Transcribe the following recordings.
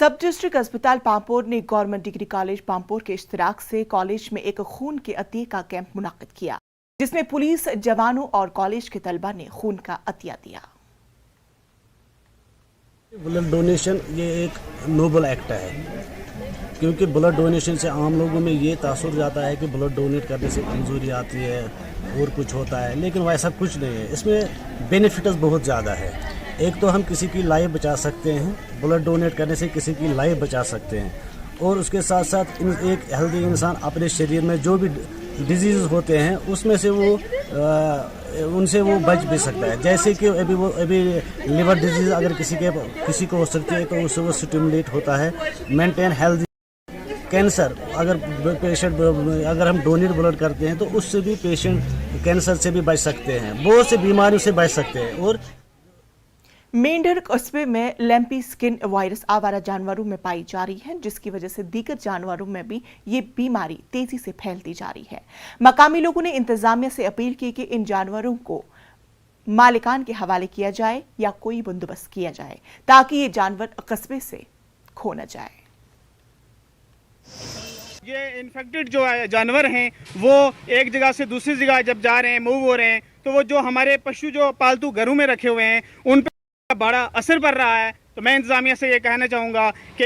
सब डिस्ट्रिक्ट अस्पताल पांपोर ने गवर्नमेंट डिग्री कॉलेज पांपोर के इश्तिराक से कॉलेज में एक खून के अतिये का कैंप मुनक्किद किया, जिसमें पुलिस जवानों और कॉलेज के तलबा ने खून का अतिया दिया। ब्लड डोनेशन ये एक नोबल एक्ट है, क्योंकि ब्लड डोनेशन से आम लोगों में ये तासुर जाता है कि ब्लड डोनेट करने से कमज़ोरी आती है और कुछ होता है, लेकिन वैसा कुछ नहीं है। इसमें बेनिफिट्स बहुत ज़्यादा है। एक तो हम किसी की लाइफ बचा सकते हैं, ब्लड डोनेट करने से किसी की लाइफ बचा सकते हैं, और उसके साथ साथ एक हेल्दी इंसान अपने शरीर में जो भी डिजीज़ होते हैं उसमें से उनसे वो बच भी सकता है। जैसे कि अभी लिवर डिजीज़ अगर किसी को हो सकती है तो उससे वो स्टिमुलेट होता है, मेंटेन हेल्दी। कैंसर अगर हम डोनेट ब्लड करते हैं तो उससे भी पेशेंट कैंसर से भी बच सकते हैं, बहुत से बीमारियों से बच सकते हैं। और मेंढर कस्बे में लैम्पी स्किन वायरस आवारा जानवरों में पाई जा रही है, जिसकी वजह से दीगर जानवरों में भी ये बीमारी तेजी से फैलती जा रही है। मकामी लोगों ने इंतजामिया से अपील की कि इन जानवरों को मालिकान के हवाले किया जाए या कोई बंदोबस्त किया जाए ताकि ये जानवर कस्बे से खो न जाए। ये इन्फेक्टेड जो जानवर हैं वो एक जगह से दूसरी जगह जब जा रहे हैं, मूव हो रहे हैं, तो वो जो हमारे पशु जो पालतू घरों में रखे हुए हैं उन पर बड़ा असर पड़ रहा है। तो मैं इंतजामिया से ये कहना चाहूँगा कि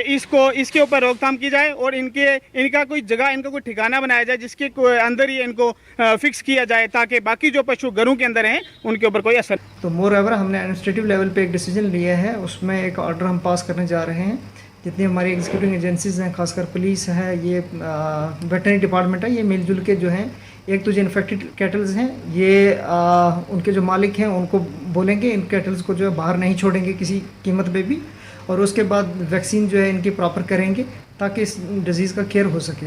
इसके ऊपर रोकथाम की जाए और इनका कोई जगह, इनका कोई ठिकाना बनाया जाए जिसके अंदर ही इनको फिक्स किया जाए, ताकि बाकी जो पशु घरों के अंदर हैं उनके ऊपर कोई असर। तो मोर एवर हमने एडमिनिस्ट्रेटिव लेवल पे एक डिसीजन लिया है, उसमें एक ऑर्डर हम पास करने जा रहे हैं। जितनी हमारी एग्जीक्यूटिव एजेंसीज हैं, खासकर पुलिस है, ये वेटरनरी डिपार्टमेंट है, ये मिलजुल के जो हैं, एक तो जो इन्फेक्टेड कैटल्स हैं ये उनके जो मालिक हैं उनको बोलेंगे इन कैटल्स को जो है बाहर नहीं छोड़ेंगे किसी कीमत पे भी, और उसके बाद वैक्सीन जो है इनकी प्रॉपर करेंगे ताकि इस डिज़ीज़ का केयर हो सके।